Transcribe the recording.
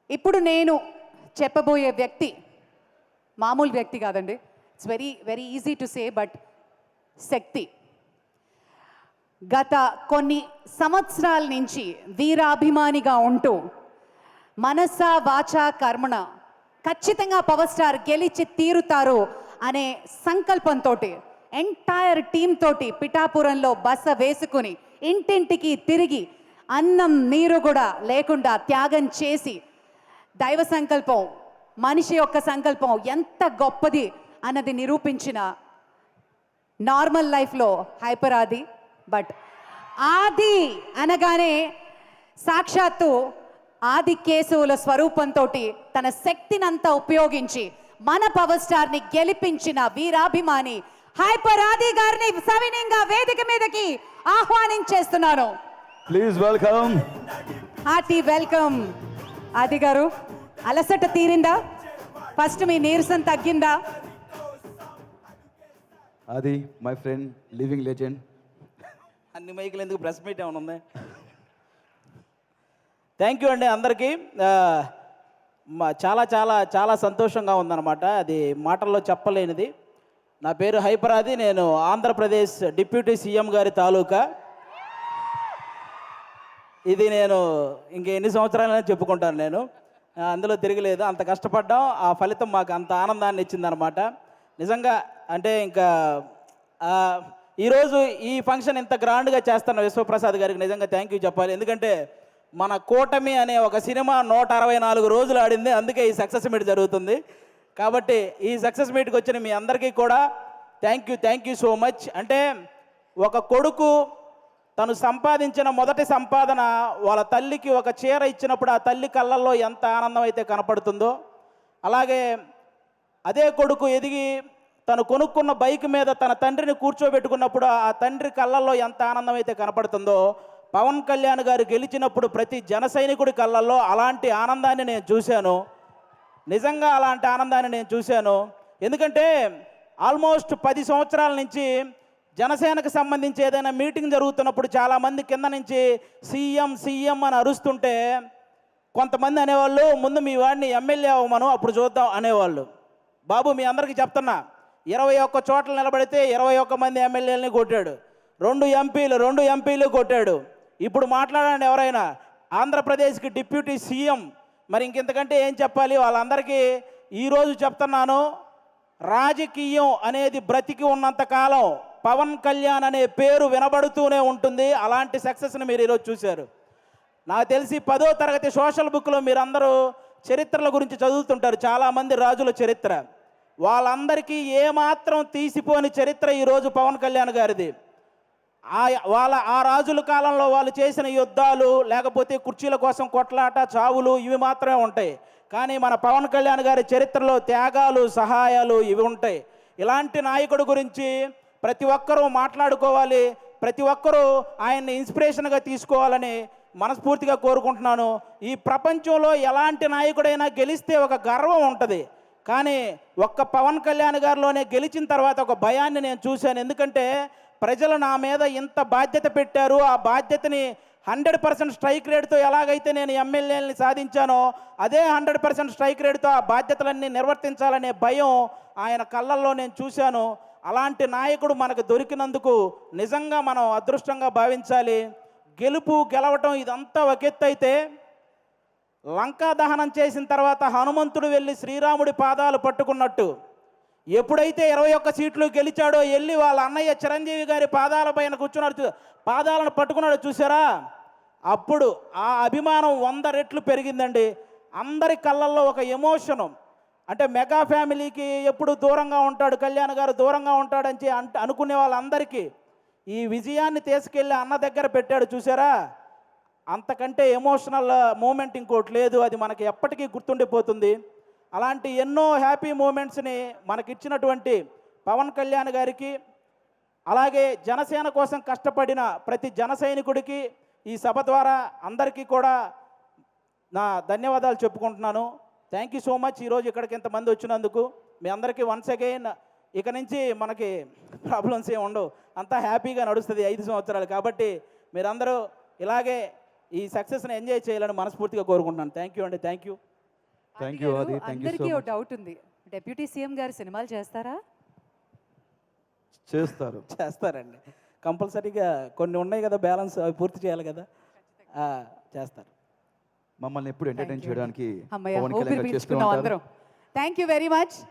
ఇప్పుడు నేను చెప్పబోయే వ్యక్తి మామూలు వ్యక్తి కాదండి. It's very very easy to say, but శక్తి. గత కొన్ని సంవత్సరాల నుంచి వీరాభిమానిగా ఉంటూ మనస వాచ కర్మణ ఖచ్చితంగా పవర్ స్టార్ గెలిచి తీరుతారు అనే సంకల్పంతో ఎంటైర్ టీమ్ తోటి పిఠాపురంలో బస వేసుకుని ఇంటింటికి తిరిగి అన్నం నీరు కూడా లేకుండా త్యాగం చేసి దైవ సంకల్పం, మనిషి యొక్క సంకల్పం ఎంత గొప్పది అన్నది నిరూపించిన నార్మల్ లైఫ్లో హైపర్ ఆది. బట్ ఆది అనగానే సాక్షాత్తు ఆది కేశవుల స్వరూపంతో తన శక్తినంతా ఉపయోగించి మన పవర్ స్టార్ని గెలిపించిన వీరాభిమాని హైపర్ ఆది గారిని సవినయంగా వేదిక మీదకి ఆహ్వానించేస్తున్నాను. Please welcome. Hearty welcome. Adi గారు, అలసట తీరిందా? ఫస్ట్ మీ నీరసం తగ్గిందా? ఆది మై ఫ్రెండ్, లివింగ్ లెజెండ్. అన్ని మైకులు ఎందుకు, ప్రెస్ మీట్ ఏమైనా ఉంది? థ్యాంక్ యూ అండి అందరికీ. చాలా చాలా చాలా సంతోషంగా ఉందన్నమాట, అది మాటల్లో చెప్పలేనిది. నా పేరు హైపర్ ఆది, నేను ఆంధ్రప్రదేశ్ డిప్యూటీ సీఎం గారి తాలూకా. ఇది నేను ఇంకెన్ని సంవత్సరాలైనా చెప్పుకుంటాను, నేను అందులో తిరగలేదు. అంత కష్టపడ్డాం, ఆ ఫలితం మాకు అంత ఆనందాన్ని ఇచ్చిందనమాట. నిజంగా అంటే ఇంకా ఈరోజు ఈ ఫంక్షన్ ఇంత గ్రాండ్గా చేస్తున్న విశ్వప్రసాద్ గారికి నిజంగా థ్యాంక్ యూ చెప్పాలి. ఎందుకంటే మన కూటమి అనే ఒక సినిమా 164 రోజులు ఆడింది, అందుకే ఈ సక్సెస్ మీట్ జరుగుతుంది. కాబట్టి ఈ సక్సెస్ మీట్కి వచ్చిన మీ అందరికీ కూడా థ్యాంక్ యూ సో మచ్. అంటే ఒక కొడుకు తను సంపాదించిన మొదటి సంపాదన వాళ్ళ తల్లికి ఒక చీర ఇచ్చినప్పుడు ఆ తల్లి కళ్ళల్లో ఎంత ఆనందం అయితే కనపడుతుందో, అలాగే అదే కొడుకు ఎదిగి తను కొనుక్కున్న బైక్ మీద తన తండ్రిని కూర్చోబెట్టుకున్నప్పుడు ఆ తండ్రి కళ్ళల్లో ఎంత ఆనందం అయితే కనపడుతుందో, పవన్ కళ్యాణ్ గారు గెలిచినప్పుడు ప్రతి జన సైనికుడి కళ్ళల్లో అలాంటి ఆనందాన్ని నేను చూశాను. నిజంగా అలాంటి ఆనందాన్ని నేను చూశాను. ఎందుకంటే ఆల్మోస్ట్ 10 సంవత్సరాల నుంచి జనసేనకు సంబంధించి ఏదైనా మీటింగ్ జరుగుతున్నప్పుడు చాలామంది కింద నుంచి సీఎం సీఎం అని అరుస్తుంటే కొంతమంది అనేవాళ్ళు, ముందు మీ వాడిని ఎమ్మెల్యే అవ్వమను అప్పుడు చూద్దాం అనేవాళ్ళు. బాబు మీ అందరికీ చెప్తున్నా, 21 చోట్ల నిలబడితే 21 మంది ఎమ్మెల్యేలని కొట్టాడు, 2 ఎంపీలు కొట్టాడు. ఇప్పుడు మాట్లాడండి ఎవరైనా, ఆంధ్రప్రదేశ్కి డిప్యూటీ సీఎం, మరి ఇంకెంతకంటే ఏం చెప్పాలి? వాళ్ళందరికీ ఈరోజు చెప్తున్నాను, రాజకీయం అనేది బ్రతికి ఉన్నంతకాలం పవన్ కళ్యాణ్ అనే పేరు వినబడుతూనే ఉంటుంది. అలాంటి సక్సెస్ని మీరు ఈరోజు చూశారు. నాకు తెలిసి 10వ తరగతి సోషల్ బుక్లో మీరందరూ చరిత్రల గురించి చదువుతుంటారు, చాలామంది రాజుల చరిత్ర. వాళ్ళందరికీ ఏమాత్రం తీసిపోని చరిత్ర ఈరోజు పవన్ కళ్యాణ్ గారిది. ఆ రాజుల కాలంలో వాళ్ళు చేసిన యుద్ధాలు, లేకపోతే కుర్చీల కోసం కొట్లాట, చావులు ఇవి మాత్రమే ఉంటాయి. కానీ మన పవన్ కళ్యాణ్ గారి చరిత్రలో త్యాగాలు, సహాయాలు ఇవి ఉంటాయి. ఇలాంటి నాయకుడి గురించి ప్రతి ఒక్కరూ మాట్లాడుకోవాలి, ప్రతి ఒక్కరూ ఆయన్ని ఇన్స్పిరేషన్గా తీసుకోవాలని మనస్ఫూర్తిగా కోరుకుంటున్నాను. ఈ ప్రపంచంలో ఎలాంటి నాయకుడైనా గెలిస్తే ఒక గర్వం ఉంటుంది, కానీ ఒక్క పవన్ కళ్యాణ్ గారిలోనే గెలిచిన తర్వాత ఒక భయాన్ని నేను చూశాను. ఎందుకంటే ప్రజలు నా మీద ఇంత బాధ్యత పెట్టారు, ఆ బాధ్యతని 100% స్ట్రైక్ రేట్తో ఎలాగైతే నేను ఎమ్మెల్యేలని సాధించానో అదే 100% స్ట్రైక్ రేట్తో ఆ బాధ్యతలన్నీ నిర్వర్తించాలనే భయం ఆయన కళ్ళల్లో నేను చూశాను. అలాంటి నాయకుడు మనకు దొరికినందుకు నిజంగా మనం అదృష్టంగా భావించాలి. గెలవటం ఇదంతా ఒక ఎత్తు అయితే, లంకా దహనం చేసిన తర్వాత హనుమంతుడు వెళ్ళి శ్రీరాముడి పాదాలు పట్టుకున్నట్టు ఎప్పుడైతే 21 సీట్లు గెలిచాడో వెళ్ళి వాళ్ళ అన్నయ్య చిరంజీవి గారి పాదాల పైన కూర్చున్నాడు, పాదాలను పట్టుకున్నాడు చూసారా, అప్పుడు ఆ అభిమానం 100 రెట్లు పెరిగిందండి. అందరి కళ్ళల్లో ఒక ఎమోషను. అంటే మెగా ఫ్యామిలీకి ఎప్పుడు దూరంగా ఉంటాడు కళ్యాణ్ గారు, దూరంగా ఉంటాడని అనుకునే వాళ్ళందరికీ ఈ విజయాన్ని తీసుకెళ్ళి అన్న దగ్గర పెట్టాడు చూసారా, అంతకంటే ఎమోషనల్ మూమెంట్ ఇంకోటి లేదు. అది మనకి ఎప్పటికీ గుర్తుండిపోతుంది. అలాంటి ఎన్నో హ్యాపీ మూమెంట్స్ని మనకిచ్చినటువంటి పవన్ కళ్యాణ్ గారికి, అలాగే జనసేన కోసం కష్టపడిన ప్రతి జన సైనికుడికి ఈ సభ ద్వారా అందరికీ కూడా నా ధన్యవాదాలు చెప్పుకుంటున్నాను. Thank you so much. ఈరోజు ఇక్కడికి ఇంతమంది వచ్చినందుకు మీ అందరికీ వన్స్ అగైన్. ఇక నుంచి మనకి ప్రాబ్లమ్స్ ఏమి ఉండవు, అంతా హ్యాపీగా నడుస్తుంది 5 సంవత్సరాలు. కాబట్టి మీరందరూ ఇలాగే ఈ సక్సెస్ని ఎంజాయ్ చేయాలని మనస్ఫూర్తిగా కోరుకుంటున్నాను. థ్యాంక్ యూ అండి, థ్యాంక్ యూ. థ్యాంక్ యూ ఆది, థ్యాంక్ యూ సో అందరికీ ఒక మచ్. డౌట్ ఉంది, డిప్యూటీ సీఎం గారు సినిమాలు చేస్తారా? చేస్తారు. చేస్తారండి కంపల్సరీగా. కొన్ని ఉన్నాయి కదా బ్యాలెన్స్, అవి పూర్తి చేయాలి కదా. చేస్తారు. మమ్మల్ని ఎప్పుడు ఎంటర్టైన్ చేయడానికి అమ్మయ్య పవన్ ఊపిరి కళ్యాణ్ గారు చేస్తూ పీల్చుకున్నాం ఉంటారు. అందరం. Thank you very much.